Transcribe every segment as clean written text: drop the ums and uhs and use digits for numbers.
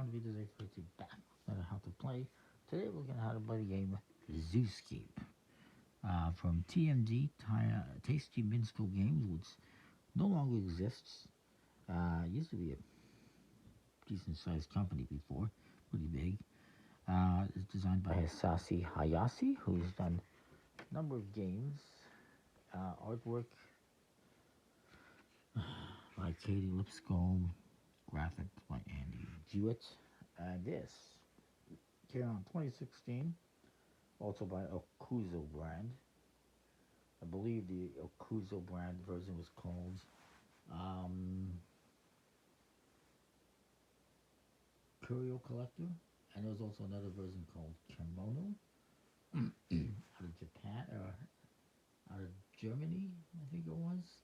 everyone, videos I created back on how to play. Today we're going to how to play the game Zooscape from TMD, Tasty Minstrel Games, which no longer exists. Used to be a decent sized company before, pretty big. It's designed by Hisashi Hayashi, who's done a number of games, artwork by Katie Lipscomb, graphics by Andy Jewett, and this came out in 2016, also by Okuzo brand. I believe the Okuzo brand version was called Curio Collector, and there was also another version called Kimono out of Japan, or out of Germany, I think it was.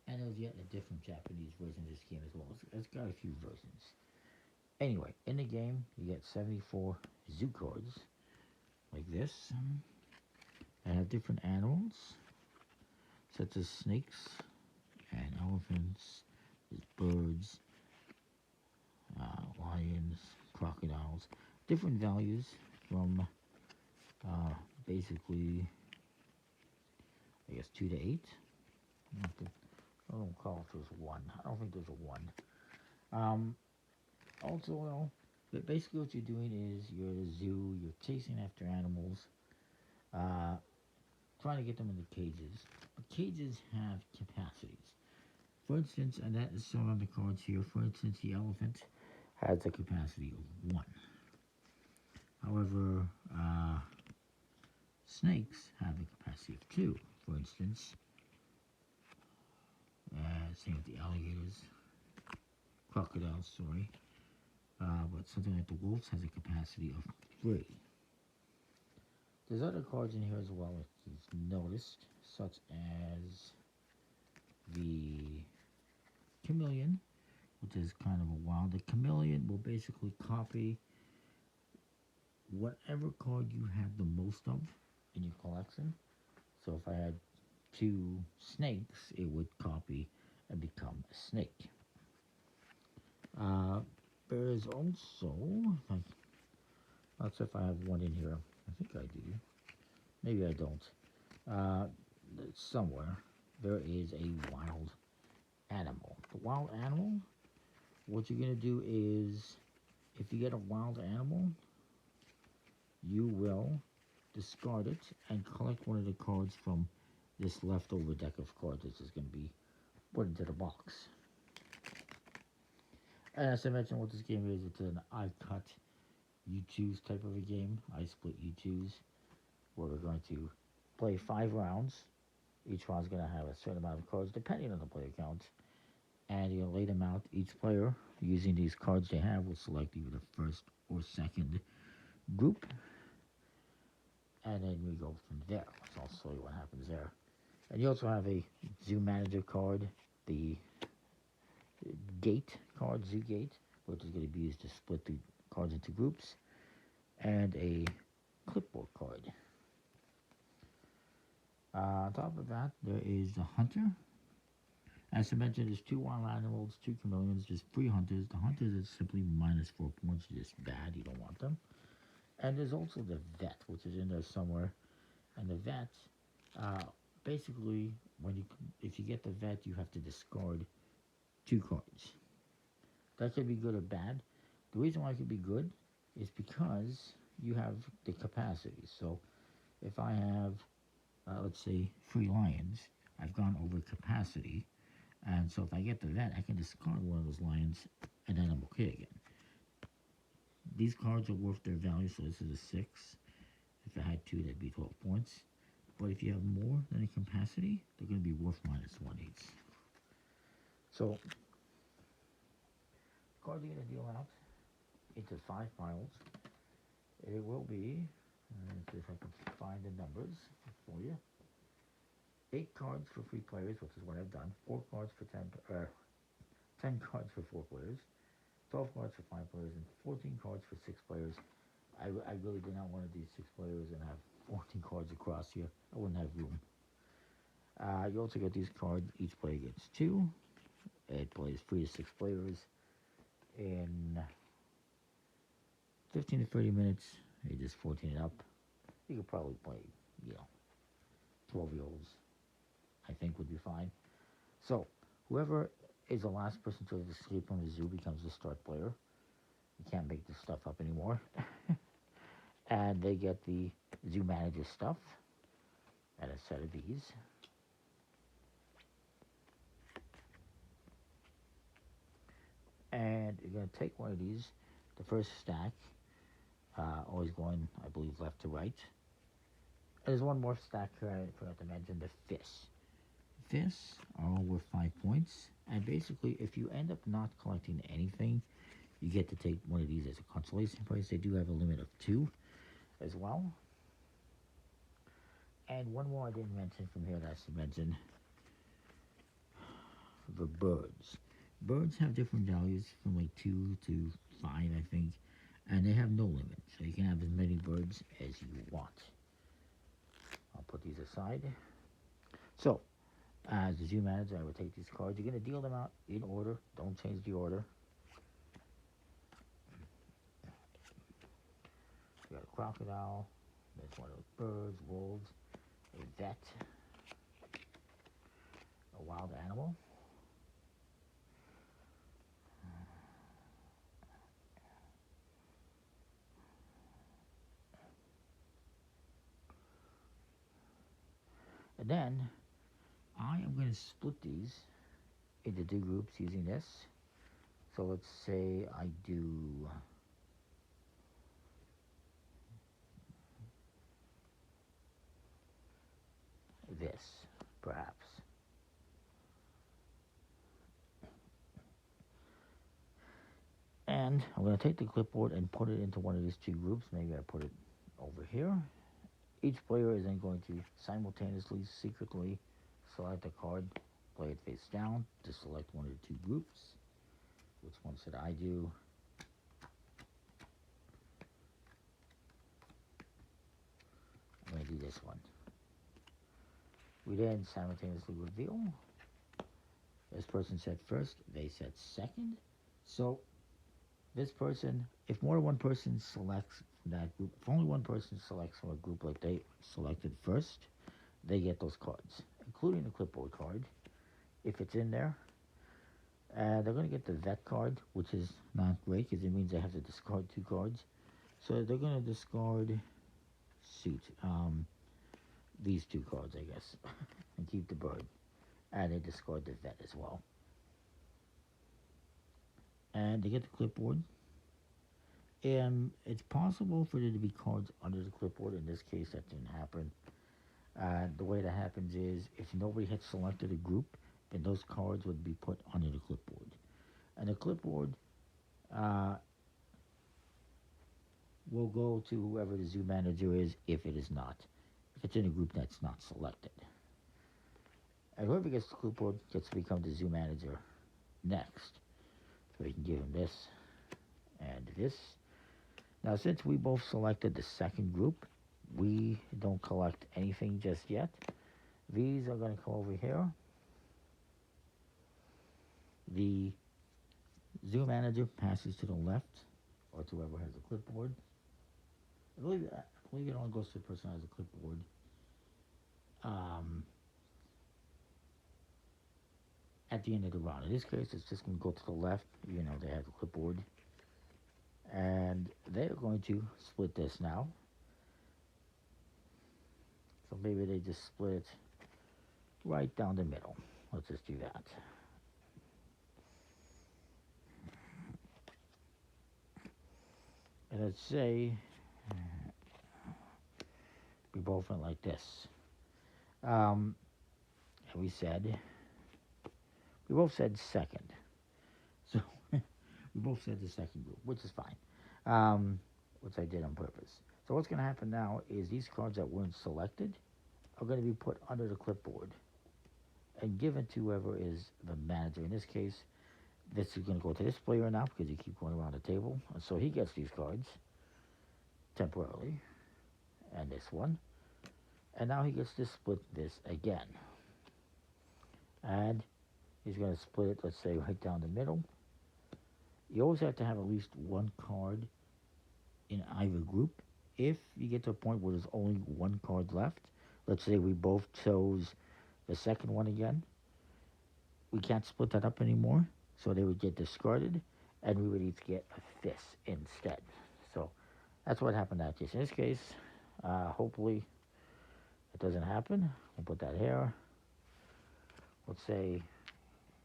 And there was yet a different Japanese version of this game as well. It's got a few versions. Anyway, in the game, you get 74 zoo cards, like this, and have different animals, such as snakes and elephants, birds, lions, crocodiles, different values from basically, I guess, 2 to 8. I don't recall if there's 1. I don't think there's a 1. Also, well, but basically what you're doing is you're at a zoo, you're chasing after animals, trying to get them in the cages. But cages have capacities. For instance, and that is shown on the cards here, for instance, the elephant has a capacity of 1. However, snakes have a capacity of 2, for instance. Same with the alligators, crocodiles, sorry. But something like the wolves has a capacity of 3. There's other cards in here as well, if you've noticed, such as the chameleon, which is kind of a wild. The chameleon will basically copy whatever card you have the most of in your collection. So if I had 2 snakes, it would copy and become a snake. There is also, not sure if I have one in here. I think I do. Maybe I don't. Somewhere there is a wild animal. The wild animal, what you're going to do is, if you get a wild animal, you will discard it and collect one of the cards from this leftover deck of cards. This is going to be put into the box. And as I mentioned, what this game is, it's an I cut, you choose type of a game. I split, you choose, where we're going to play 5 rounds. Each round's going to have a certain amount of cards, depending on the player count. And you'll lay them out. Each player, using these cards they have, will select either the first or second group. And then we go from there. So I'll show you what happens there. And you also have a Zoo Manager card, the Gate card, Zoo Gate, which is going to be used to split the cards into groups, and a clipboard card. On top of that, there is the Hunter. As I mentioned, there's 2 wild animals, 2 chameleons, there's 3 hunters. The hunters is simply minus 4 points, just bad, you don't want them. And there's also the vet, which is in there somewhere. And the vet, basically, if you get the vet, you have to discard 2 cards. That could be good or bad. The reason why it could be good is because you have the capacity. So if I have, let's say, 3 lions, I've gone over capacity. And so if I get the vet, I can discard one of those lions, and then I'm okay again. These cards are worth their value, so this is a 6. If I had 2, that'd be 12 points. But if you have more than a capacity, they're going to be worth minus 1 each. So, cards are going to deal out into 5 piles. It will be, let's see if I can find the numbers for you. 8 cards for 3 players, which is what I've done. 4 cards for 10 cards for 4 players. 12 cards for 5 players, and 14 cards for 6 players. I really did not want to do 6 players and have 14 cards across here. I wouldn't have room. You also get these cards. Each player gets 2. It plays 3 to 6 players in 15 to 30 minutes. You just 14 it up. You could probably play, 12-year-olds, I think would be fine. So, whoever is the last person to escape from the zoo becomes the start player. You can't make this stuff up anymore. And they get the zoo manager stuff and a set of these. And you're going to take one of these, the first stack, always going, I believe, left to right. And there's one more stack here I forgot to mention, the fists. Fists are all worth 5 points. And basically, if you end up not collecting anything, you get to take one of these as a consolation prize. They do have a limit of 2 as well. And one more I didn't mention from here that I should mention, the birds. Birds have different values from like 2 to 5, I think, and they have no limit, so you can have as many birds as you want. I'll put these aside. So, as the zoo manager, I would take these cards. You're going to deal them out in order. Don't change the order. You got a crocodile. There's one of those birds, wolves, a vet, a wild animal. And then I am going to split these into 2 groups using this. So let's say I do this, perhaps. And I'm going to take the clipboard and put it into one of these 2 groups. Maybe I put it over here. Each player is then going to simultaneously, secretly select a card, play it face down to select one of the 2 groups. Which one should I do? I'm going to do this one. We then simultaneously reveal. This person said first, they said second. So this person, if more than one person selects from that group, if only one person selects from a group like they selected first, they get those cards, including the clipboard card, if it's in there. They're going to get the vet card, which is not great because it means they have to discard 2 cards. So they're going to discard these 2 cards, I guess, and keep the bird. And they discard the vet as well. And they get the clipboard. And it's possible for there to be cards under the clipboard. In this case, that didn't happen. The way that happens is if nobody had selected a group, then those cards would be put under the clipboard. And the clipboard will go to whoever the zoo manager is if it is not. If it's in a group that's not selected. And whoever gets the clipboard gets to become the zoo manager next. So we can give him this and this. Now, since we both selected the second group, we don't collect anything just yet. These are going to come over here. The zoo manager passes to the left, or to whoever has a clipboard. I believe it only goes to the person who has a clipboard. At the end of the round. In this case, it's just going to go to the left, even though they have the clipboard. And they're going to split this now. So maybe they just split it right down the middle. Let's just do that. And let's say we both went like this. And we both said second. So we both said the second group, which is fine, which I did on purpose. So what's going to happen now is these cards that weren't selected are going to be put under the clipboard and given to whoever is the manager. In this case, this is going to go to this player now because you keep going around the table. And so he gets these cards temporarily, and this one. And now he gets to split this again. And he's going to split it, let's say, right down the middle. You always have to have at least one card in either group. If you get to a point where there's only one card left, let's say we both chose the second one again, we can't split that up anymore, so they would get discarded, and we would each get a fist instead. So that's what happened in that case. In this case, hopefully it doesn't happen. We'll put that here. Let's say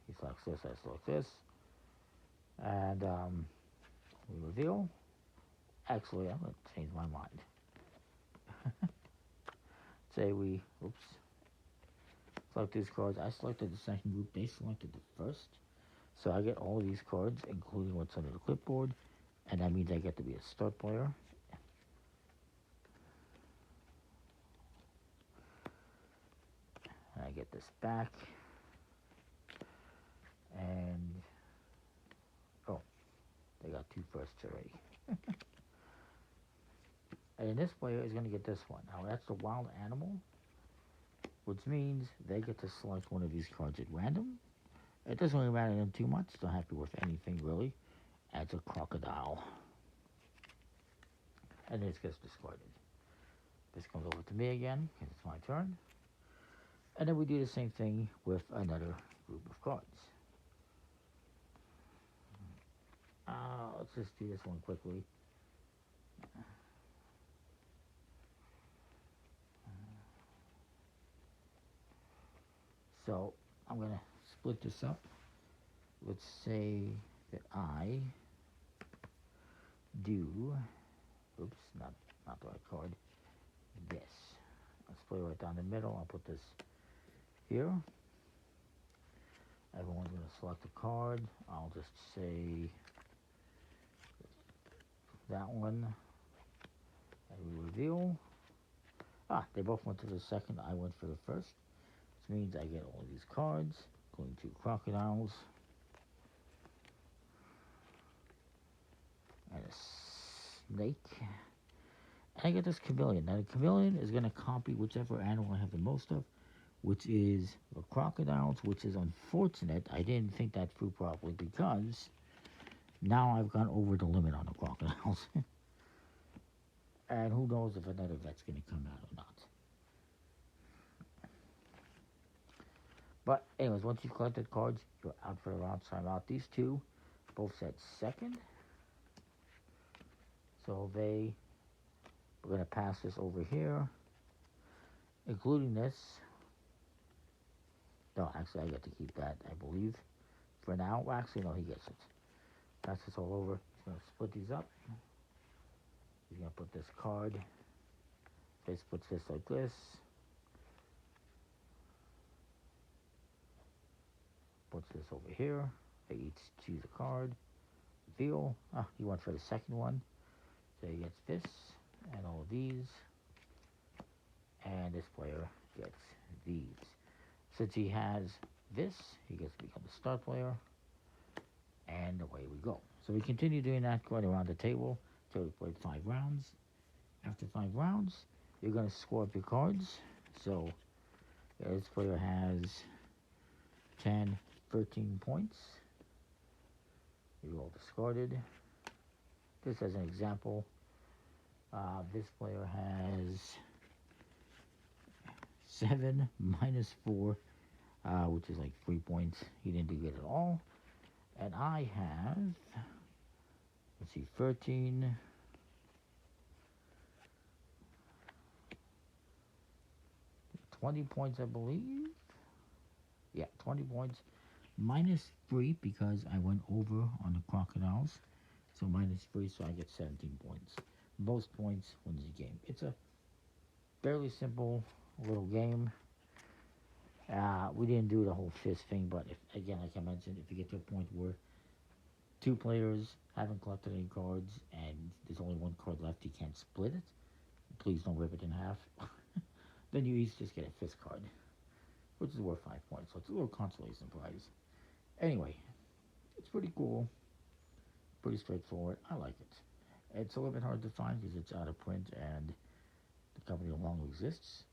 he selects this, I select this, and we reveal. Actually, I'm going to change my mind. Say we, oops, select these cards. I selected the second group. They selected the first. So I get all of these cards, including what's under the clipboard, and that means I get to be a start player. And I get this back. And, oh, they got two firsts already. And this player is going to get this one. Now, that's the wild animal, which means they get to select one of these cards at random. It doesn't really matter to them too much. They're happy with anything, really. As a crocodile. And this gets discarded. This comes over to me again, because it's my turn. And then we do the same thing with another group of cards. Let's just do this one quickly. So I'm going to split this up. Let's say that I do, oops, not the right card, this. I'll split it right down the middle. I'll put this here. Everyone's going to select a card. I'll just say that one. And we reveal. They both went to the second. I went for the first. Which means I get all of these cards, including two crocodiles. And a snake. And I get this chameleon. Now the chameleon is going to copy whichever animal I have the most of, which is the crocodiles, which is unfortunate. I didn't think that through properly because now I've gone over the limit on the crocodiles. And who knows if another vet's going to come out or not. But anyways, once you've collected cards, you're out for the round. So I'm out. These two both said second. So we're going to pass this over here, including this. No, actually, I get to keep that, I believe. For now, well, actually, no, he gets it. Pass this all over. He's going to split these up. He's going to put this card. Face puts this like this. Puts this over here. They each choose a card. Reveal. He went for the second one. So he gets this and all of these. And this player gets these. Since he has this, he gets to become the start player. And away we go. So we continue doing that, going around the table until we played 5 rounds. After 5 rounds, you're going to score up your cards. So this player has 10, 13 points. You're all discarded. Just as an example, this player has 7 minus 4, which is like 3 points. He didn't do good at all. And I have, let's see, 13, 20 points, I believe. Yeah, 20 points. Minus 3 because I went over on the crocodiles. So minus 3, so I get 17 points. Most points wins the game. It's a fairly simple little game. We didn't do the whole fist thing, but if, again, like I mentioned, if you get to a point where 2 players haven't collected any cards and there's only 1 card left, you can't split it. Please don't rip it in half. Then you each just get a fist card, which is worth 5 points. So it's a little consolation prize. Anyway, it's pretty cool. Pretty straightforward. I like it. It's a little bit hard to find because it's out of print and the company no longer exists.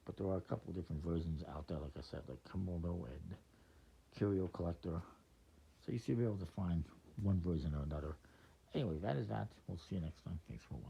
But there are a couple of different versions out there, like I said, like Komodo and Curio Collector. So you should be able to find one version or another. Anyway, that is that. We'll see you next time. Thanks for watching.